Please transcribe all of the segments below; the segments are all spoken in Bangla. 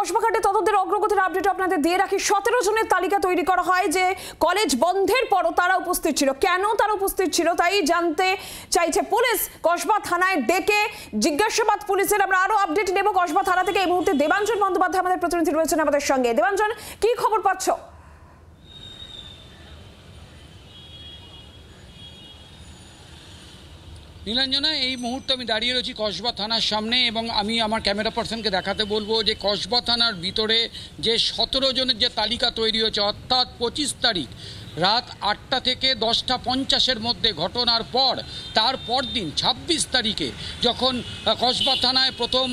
কসবাঘাটে তদন্তের অগ্রগতির আপডেট আপনাদের দিয়ে রাখি। 17 জনের তালিকা তৈরি করা হয় যে কলেজ বন্ধের পরও তারা উপস্থিত ছিল। কেন তারা উপস্থিত ছিল তাই জানতে চাইছে পুলিশ। কসবা থানায় ডেকে জিজ্ঞাসাবাদ পুলিশের। আমরা আরো আপডেট নেব কসবা থানা থেকে। এই মুহূর্তে দেবাঞ্জন বন্দ্যোপাধ্যায় আমাদের প্রতিনিধি রয়েছেন আমাদের সঙ্গে। দেবাঞ্জন, কি খবর পাচ্ছ? নীলাঞ্জনা, এই মুহূর্তে আমি দাঁড়িয়ে রয়েছি কসবা থানার সামনে এবং আমি আমার ক্যামেরা পার্সনকে দেখাতে বলবো যে কসবা থানার ভিতরে যে 17 জনের যে তালিকা তৈরি হয়েছে, অর্থাৎ 25 তারিখ রাত 8টা থেকে 10:50-এর মধ্যে ঘটনার পর তারপর দিন 26 তারিখে যখন কসবা থানায় প্রথম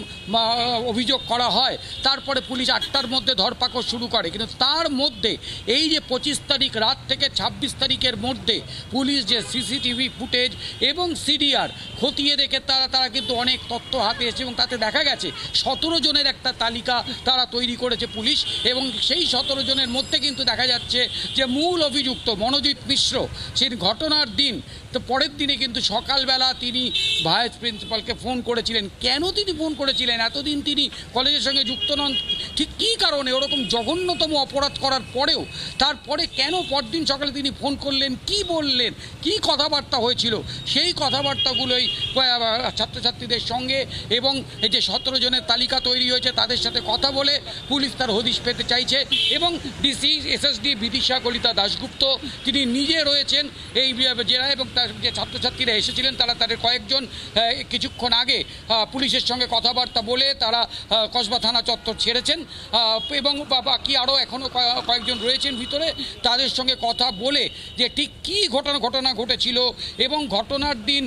অভিযোগ করা হয়, তারপরে পুলিশ 8টার মধ্যে ধরপাকড় শুরু করে। কিন্তু তার মধ্যে এই যে 25 তারিখ রাত থেকে 26 তারিখের মধ্যে পুলিশ যে সিসিটিভি ফুটেজ এবং সিডিআর খতিয়ে দেখে তারা কিন্তু অনেক তথ্য হাতে এসেছে এবং তাতে দেখা গেছে 17 জনের একটা তালিকা তারা তৈরি করেছে পুলিশ। এবং সেই 17 জনের মধ্যে কিন্তু দেখা যাচ্ছে যে মূল অভিযুক্ত মনোজিৎ মিশ্র সেই ঘটনার দিন তো পরের দিনে কিন্তু সকালবেলা তিনি ভাইস প্রিন্সিপালকে ফোন করেছিলেন। কেন তিনি ফোন করেছিলেন? এতদিন তিনি কলেজের সঙ্গে যুক্ত নন, ঠিক কী কারণে ওরকম জঘন্যতম অপরাধ করার পরেও তারপরে কেন পরদিন সকালে তিনি ফোন করলেন, কি বললেন, কি কথাবার্তা হয়েছিল, সেই কথাবার্তাগুলোই ছাত্রছাত্রীদের সঙ্গে এবং এই যে 17 জনের তালিকা তৈরি হয়েছে তাদের সাথে কথা বলে পুলিশ তার হদিশ পেতে চাইছে। এবং ডিসি এসএসডি বিদিশা কলিতা দাশগুপ্ত তিনি নিজে রয়েছেন এই জেলায় এবং তার যে ছাত্রছাত্রীরা এসেছিলেন তাদের কয়েকজন কিছুক্ষণ আগে পুলিশের সঙ্গে কথাবার্তা বলে তারা কসবা থানা চত্বর ছেড়েছেন এবং বাকি আরও এখনও কয়েকজন রয়েছেন ভিতরে, তাদের সঙ্গে কথা বলে যে ঠিক কী ঘটনা ঘটেছিল এবং ঘটনার দিন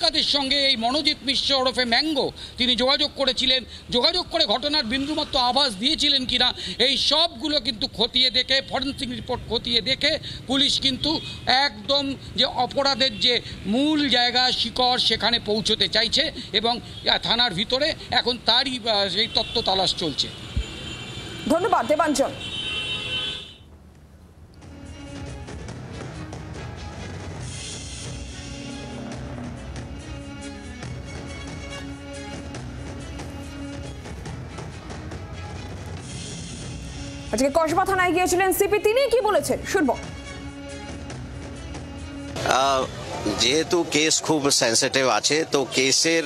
কাদের সঙ্গে এই মনোজিৎ মিশ্র ওরফে ম্যাঙ্গো তিনি যোগাযোগ করেছিলেন, যোগাযোগ করে ঘটনার বিন্দুমাত্র আভাস দিয়েছিলেন কিনা, এই সবগুলো কিন্তু খতিয়ে দেখে ফরেনসিক রিপোর্ট খতিয়ে দেখে পুলিশ কিন্তু একদম যে অপরাধের যে মূল জায়গা শিকড় সেখানে পৌঁছতে চাইছে এবং থানার ভিতরে এখন তারই সেই তত্ত্ব তালাশ চলছে। ধন্যবাদ দেবাঞ্জন। আজকে কসবা থানায় গিয়েছিলেন সিপি, তিনি কি বলেছেন শুনবো। যেহেতু কেস খুব সেন্সিটিভ আছে তো কেসের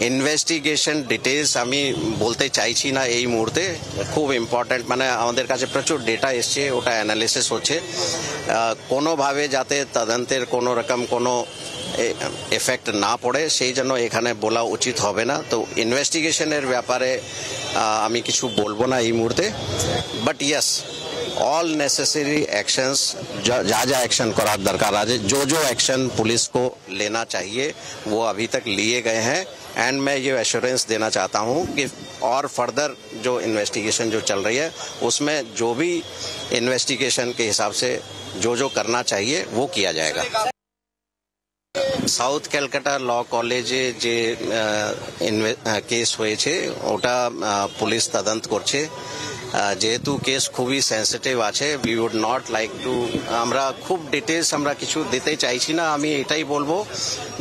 ইনভেস্টিগেশন ডিটেলস আমি বলতে চাইছি না এই মুহূর্তে। খুব ইম্পর্ট্যান্ট, মানে আমাদের কাছে প্রচুর ডেটা এসছে, ওটা অ্যানালিসিস হচ্ছে। কোনোভাবে যাতে তদন্তের কোনো রকম কোনো এফেক্ট না পড়ে সেই জন্য এখানে বলা উচিত হবে না। তো ইনভেস্টিগেশনের ব্যাপারে আমি কিছু বলবো না এই মুহূর্তে। But yes, all necessary actions जा एक्शन करा दरकार आज जो एक्शन पुलिस को लेना चाहिए वो अभी तक लिए गए हैं। एंड मैं ये एश्योरेंस देना चाहता हूँ कि और फर्दर जो इन्वेस्टिगेशन जो चल रही है उसमें जो भी इन्वेस्टिगेशन के हिसाब से जो करना चाहिए वो किया जाएगा। সাউথ ক্যালকাটা ল কলেজে যে কেস হয়েছে ওটা পুলিশ তদন্ত করছে। যেহেতু কেস খুবই সেন্সিটিভ আছে, we would not like to, আমরা খুব ডিটেলস আমরা কিছু দিতে চাইছি না। আমি এটাই বলবো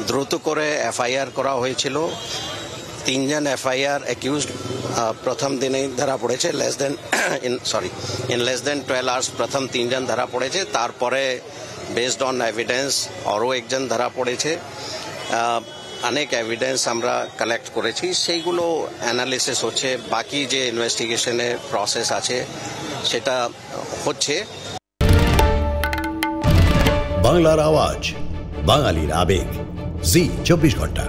দ্রুত করে এফআইআর করা হয়েছিল। 3 জন এফআইআর অ্যাকিউজড প্রথম দিনেই ধরা পড়েছে, ইন লেস দেন 12 আওয়ার্স প্রথম 3 জন ধরা পড়েছে। তারপরে বেসড অন এভিডেন্স আরও একজন ধরা পড়েছে। অনেক এভিডেন্স আমরা কালেক্ট করেছি, সেইগুলো অ্যানালিসিস হচ্ছে। বাকি যে ইনভেস্টিগেশনের প্রসেস আছে সেটা হচ্ছে। বাংলার আওয়াজ, বাঙালির আবেগ, জি 24 ঘন্টা।